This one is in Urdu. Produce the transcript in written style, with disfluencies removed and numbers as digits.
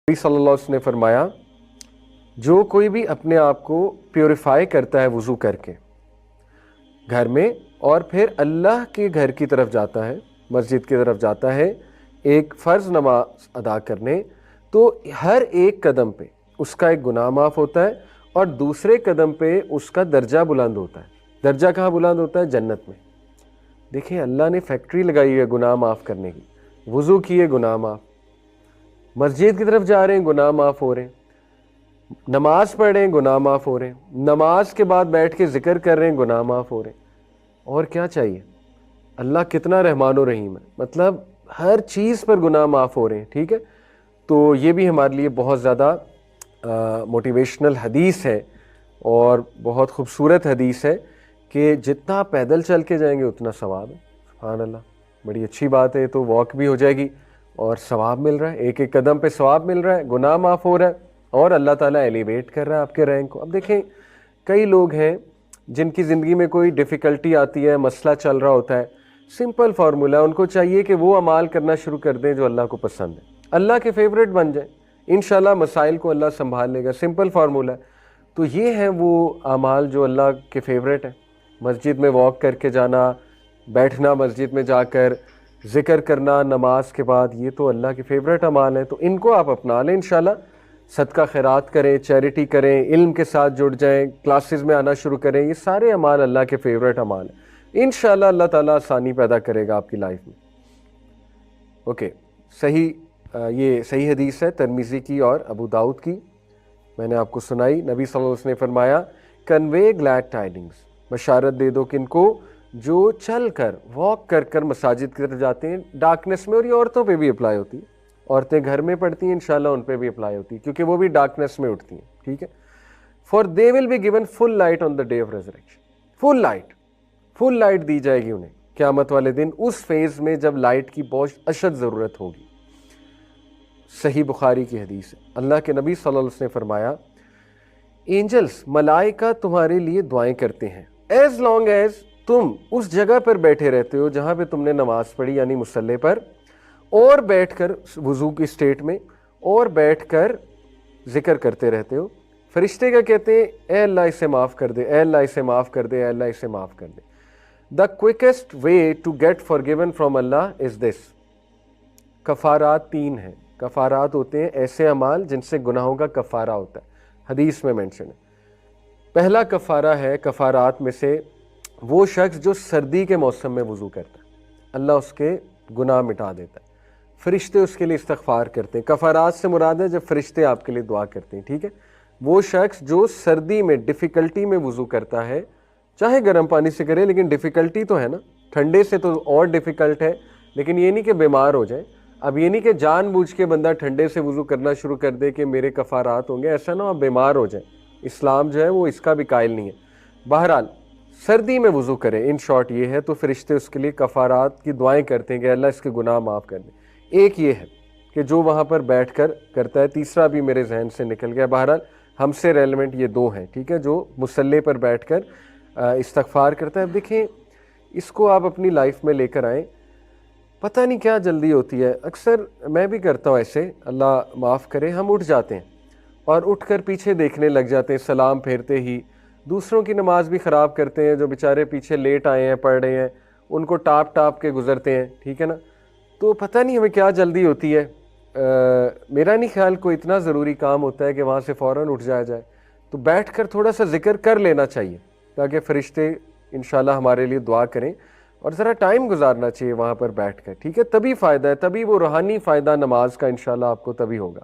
نبی صلی اللہ علیہ وسلم نے فرمایا جو کوئی بھی اپنے آپ کو پیوریفائی کرتا ہے وضو کر کے گھر میں اور پھر اللہ کے گھر کی طرف جاتا ہے، مسجد کی طرف جاتا ہے ایک فرض نماز ادا کرنے، تو ہر ایک قدم پہ اس کا ایک گناہ معاف ہوتا ہے اور دوسرے قدم پہ اس کا درجہ بلند ہوتا ہے۔ درجہ کہاں بلند ہوتا ہے؟ جنت میں۔ دیکھیں اللہ نے فیکٹری لگائی ہے گناہ معاف کرنے کی، وضو کیے گناہ معاف، مسجد کی طرف جا رہے ہیں گناہ معاف ہو رہے ہیں، نماز پڑھ رہے ہیں گناہ معاف ہو رہے ہیں، نماز کے بعد بیٹھ کے ذکر کر رہے ہیں گناہ معاف ہو رہے ہیں۔ اور کیا چاہیے؟ اللہ کتنا رحمان و رحیم ہے، مطلب ہر چیز پر گناہ معاف ہو رہے ہیں، ٹھیک ہے؟ تو یہ بھی ہمارے لیے بہت زیادہ موٹیویشنل حدیث ہے اور بہت خوبصورت حدیث ہے کہ جتنا پیدل چل کے جائیں گے اتنا ثواب ہے۔ سبحان اللہ، بڑی اچھی بات ہے، تو واک بھی ہو جائے گی اور ثواب مل رہا ہے، ایک ایک قدم پہ ثواب مل رہا ہے، گناہ معاف ہو رہا ہے اور اللہ تعالیٰ ایلیویٹ کر رہا ہے آپ کے رینک کو۔ اب دیکھیں کئی لوگ ہیں جن کی زندگی میں کوئی ڈیفیکلٹی آتی ہے، مسئلہ چل رہا ہوتا ہے، سمپل فارمولہ ہے، ان کو چاہیے کہ وہ اعمال کرنا شروع کر دیں جو اللہ کو پسند ہے، اللہ کے فیوریٹ بن جائیں، انشاءاللہ مسائل کو اللہ سنبھال لے گا، سمپل فارمولہ ہے۔ تو یہ ہیں وہ اعمال جو اللہ کے فیوریٹ ہیں، مسجد میں واک کر کے جانا، بیٹھنا مسجد میں جا کر، ذکر کرنا نماز کے بعد، یہ تو اللہ کے فیوریٹ اعمال ہیں، تو ان کو آپ اپنا لیں انشاءاللہ۔ صدقہ خیرات کریں، چیریٹی کریں، علم کے ساتھ جڑ جائیں، کلاسز میں آنا شروع کریں، یہ سارے اعمال اللہ کے فیوریٹ اعمال ہیں، انشاءاللہ اللہ تعالیٰ آسانی پیدا کرے گا آپ کی لائف میں۔ اوکے، یہ صحیح حدیث ہے ترمذی کی اور ابو داؤد کی، میں نے آپ کو سنائی۔ نبی صلی اللہ علیہ وسلم نے فرمایا کنوے گلیڈ ٹائڈنگز، بشارت دے دو کن کو؟ جو چل کر واک کر کر مساجد کی طرف جاتے ہیں ڈارکنیس میں، اور یہ عورتوں پہ بھی اپلائی ہوتی ہے، عورتیں گھر میں پڑھتی ہیں انشاءاللہ ان پہ بھی اپلائی ہوتی ہے کیونکہ وہ بھی ڈارکنیس میں اٹھتی ہیں، ٹھیک ہے؟ For they will be given full light on the day of resurrection, full light دی جائے گی انہیں قیامت والے دن، اس فیز میں جب لائٹ کی بہت اشد ضرورت ہوگی۔ صحیح بخاری کی حدیث ہے، اللہ کے نبی صلی اللہ علیہ وسلم نے فرمایا اینجلز، ملائکہ تمہارے لیے دعائیں کرتے ہیں ایز لانگ ایز تم اس جگہ پر بیٹھے رہتے ہو جہاں پہ تم نے نماز پڑھی، یعنی مصلی پر، اور بیٹھ کر وضو کی اسٹیٹ میں اور بیٹھ کر ذکر کرتے رہتے ہو۔ فرشتے کا کہتے ہیں اے اللہ اسے معاف کر دے، اے اللہ اسے معاف کر دے، اے اللہ اسے معاف کر دے۔ دا quickest way to get فارگیون from اللہ از دس۔ کفارات 3 ہیں، کفارات ہوتے ہیں ایسے اعمال جن سے گناہوں کا کفارہ ہوتا ہے، حدیث میں مینشن ہے۔ پہلا کفارہ ہے کفارات میں سے وہ شخص جو سردی کے موسم میں وضو کرتا ہے، اللہ اس کے گناہ مٹا دیتا ہے، فرشتے اس کے لیے استغفار کرتے ہیں۔ کفارات سے مراد ہے جب فرشتے آپ کے لیے دعا کرتے ہیں، ٹھیک ہے؟ وہ شخص جو سردی میں ڈیفیکلٹی میں وضو کرتا ہے، چاہے گرم پانی سے کرے لیکن ڈیفیکلٹی تو ہے نا، ٹھنڈے سے تو اور ڈیفیکلٹ ہے، لیکن یہ نہیں کہ بیمار ہو جائے۔ اب یہ نہیں کہ جان بوجھ کے بندہ ٹھنڈے سے وضو کرنا شروع کر دے کہ میرے کفارات ہوں گے، ایسا نہ ہو آپ بیمار ہو جائیں، اسلام جو ہے وہ اس کا بھی قائل نہیں ہے۔ بہرحال سردی میں وضو کرے، ان شارٹ یہ ہے، تو فرشتے اس کے لیے کفارات کی دعائیں کرتے ہیں کہ اللہ اس کے گناہ معاف کر دے۔ ایک یہ ہے کہ جو وہاں پر بیٹھ کر کرتا ہے، تیسرا بھی میرے ذہن سے نکل گیا، بہرحال ہم سے ریلیونٹ یہ 2 ہیں، ٹھیک ہے؟ جو مصلی پر بیٹھ کر استغفار کرتا ہے۔ اب دیکھیں اس کو آپ اپنی لائف میں لے کر آئیں، پتہ نہیں کیا جلدی ہوتی ہے، اکثر میں بھی کرتا ہوں ایسے، اللہ معاف کرے، ہم اٹھ جاتے ہیں اور اٹھ کر پیچھے دیکھنے لگ جاتے ہیں، سلام پھیرتے ہی دوسروں کی نماز بھی خراب کرتے ہیں، جو بیچارے پیچھے لیٹ آئے ہیں پڑھ رہے ہیں ان کو ٹاپ کے گزرتے ہیں، ٹھیک ہے نا؟ تو پتہ نہیں ہمیں کیا جلدی ہوتی ہے۔ میرا نہیں خیال کوئی اتنا ضروری کام ہوتا ہے کہ وہاں سے فوراً اٹھ جایا جائے، تو بیٹھ کر تھوڑا سا ذکر کر لینا چاہیے تاکہ فرشتے انشاءاللہ ہمارے لیے دعا کریں، اور ذرا ٹائم گزارنا چاہیے وہاں پر بیٹھ کر، ٹھیک ہے؟ تبھی فائدہ ہے، تبھی وہ روحانی فائدہ نماز کا انشاءاللہ آپ کو تبھی ہوگا۔